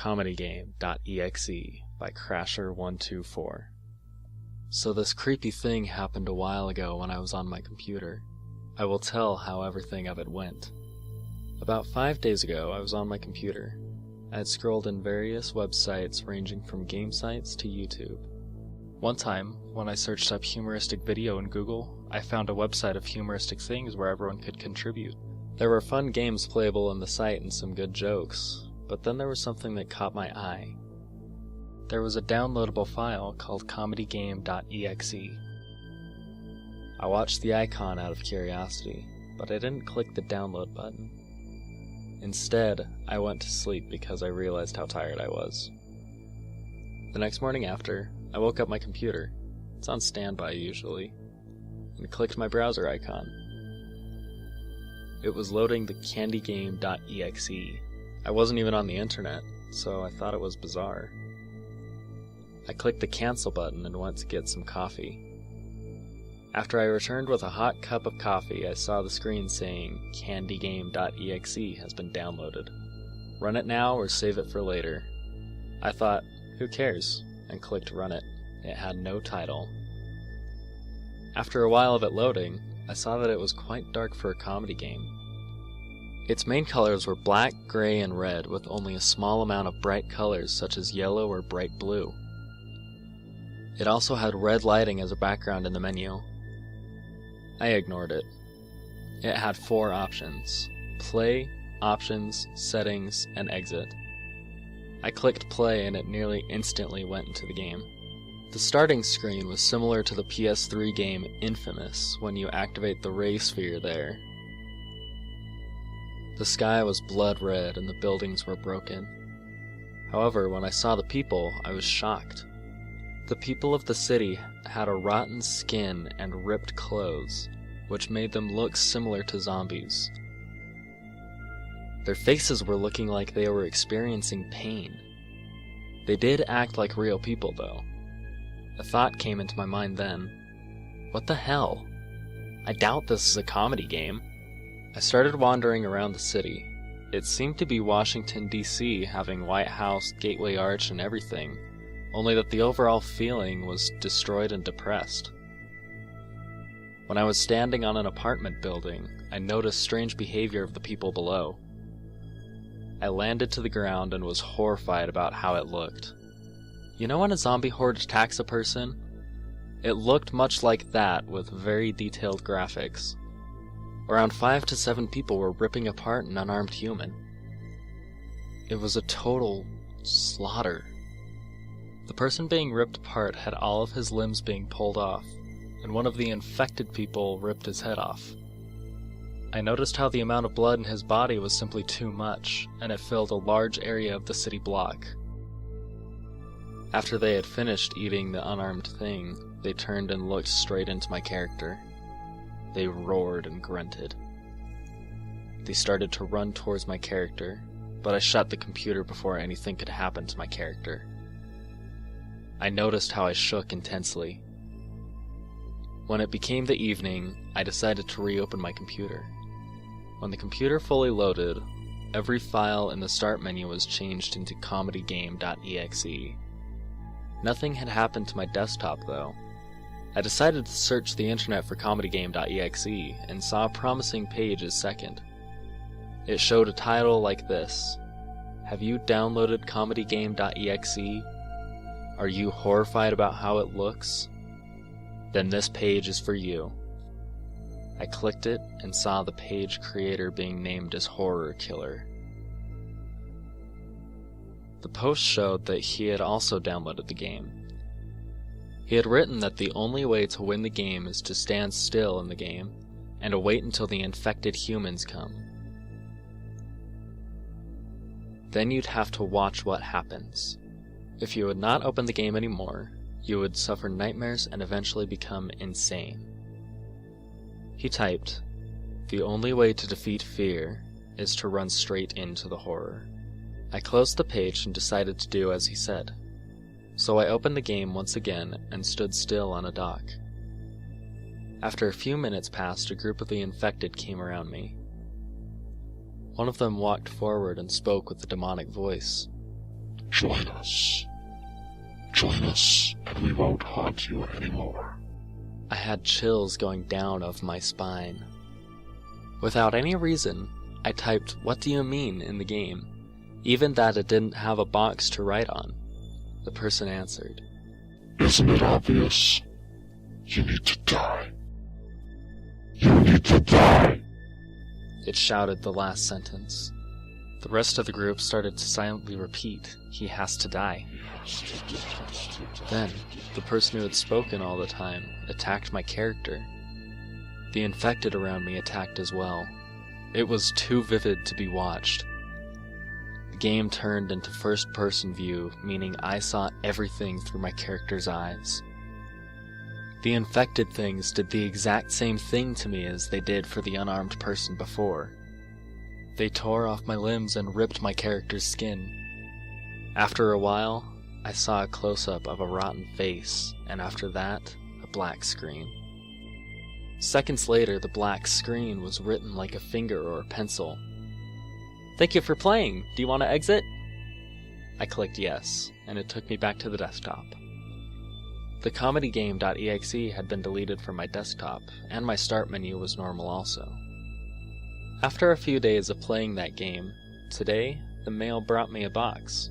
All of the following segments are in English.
Comedygame.exe by Crasher124. So this creepy thing happened a while ago when I was on my computer. I will tell how everything of it went. About 5 days ago, I was on my computer. I had scrolled in various websites ranging from game sites to YouTube. One time, when I searched up humoristic video in Google, I found a website of humoristic things where everyone could contribute. There were fun games playable on the site and some good jokes, but then there was something that caught my eye. There was a downloadable file called Comedygame.exe. I watched the icon out of curiosity, but I didn't click the download button. Instead, I went to sleep because I realized how tired I was. The next morning after, I woke up my computer, it's on standby usually, and clicked my browser icon. It was loading the Comedygame.exe. I wasn't even on the internet, so I thought it was bizarre. I clicked the cancel button and went to get some coffee. After I returned with a hot cup of coffee, I saw the screen saying Comedygame.exe has been downloaded. Run it now or save it for later. I thought, who cares, and clicked run it. It had no title. After a while of it loading, I saw that it was quite dark for a comedy game. Its main colors were black, gray, and red, with only a small amount of bright colors such as yellow or bright blue. It also had red lighting as a background in the menu. I ignored it. It had 4 options: play, options, settings, and exit. I clicked play and it nearly instantly went into the game. The starting screen was similar to the PS3 game Infamous when you activate the ray sphere there. The sky was blood red and the buildings were broken. However, when I saw the people, I was shocked. The people of the city had a rotten skin and ripped clothes, which made them look similar to zombies. Their faces were looking like they were experiencing pain. They did act like real people, though. A thought came into my mind then. What the hell? I doubt this is a comedy game. I started wandering around the city. It seemed to be Washington, D.C., having White House, Gateway Arch, and everything, only that the overall feeling was destroyed and depressed. When I was standing on an apartment building, I noticed strange behavior of the people below. I landed to the ground and was horrified about how it looked. You know when a zombie horde attacks a person? It looked much like that, with very detailed graphics. Around 5 to 7 people were ripping apart an unarmed human. It was a total slaughter. The person being ripped apart had all of his limbs being pulled off, and one of the infected people ripped his head off. I noticed how the amount of blood in his body was simply too much, and it filled a large area of the city block. After they had finished eating the unarmed thing, they turned and looked straight into my character. They roared and grunted. They started to run towards my character, but I shut the computer before anything could happen to my character. I noticed how I shook intensely. When it became the evening, I decided to reopen my computer. When the computer fully loaded, every file in the start menu was changed into Comedygame.exe. Nothing had happened to my desktop, though. I decided to search the internet for Comedygame.exe and saw a promising page as second. It showed a title like this: Have you downloaded Comedygame.exe? Are you horrified about how it looks? Then this page is for you. I clicked it and saw the page creator being named as Horror Killer. The post showed that he had also downloaded the game. He had written that the only way to win the game is to stand still in the game and await until the infected humans come. Then you'd have to watch what happens. If you would not open the game anymore, you would suffer nightmares and eventually become insane. He typed, "The only way to defeat fear is to run straight into the horror." I closed the page and decided to do as he said. So I opened the game once again and stood still on a dock. After a few minutes passed, a group of the infected came around me. One of them walked forward and spoke with a demonic voice. Join us. Join us, and we won't haunt you anymore. I had chills going down of my spine. Without any reason, I typed, "What do you mean?" in the game, even that it didn't have a box to write on. The person answered, Isn't it obvious? You need to die. You need to die. It shouted the last sentence. The rest of the group started to silently repeat, "He has to die." Then, the person who had spoken all the time attacked my character. The infected around me attacked as well. It was too vivid to be watched. The game turned into first-person view, meaning I saw everything through my character's eyes. The infected things did the exact same thing to me as they did for the unarmed person before. They tore off my limbs and ripped my character's skin. After a while, I saw a close-up of a rotten face, and after that, a black screen. Seconds later, the black screen was written like a finger or a pencil. "Thank you for playing. Do you want to exit?" I clicked yes, and it took me back to the desktop. The Comedygame.exe had been deleted from my desktop, and my start menu was normal also. After a few days of playing that game, today, the mail brought me a box.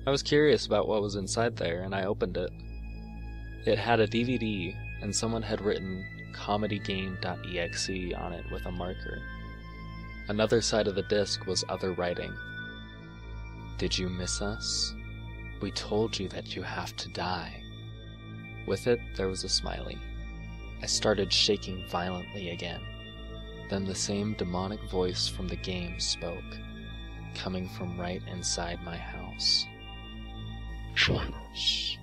I was curious about what was inside there, and I opened it. It had a DVD, and someone had written Comedygame.exe on it with a marker. Another side of the disc was other writing. "Did you miss us? We told you that you have to die." With it, there was a smiley. I started shaking violently again. Then the same demonic voice from the game spoke, coming from right inside my house. Join us.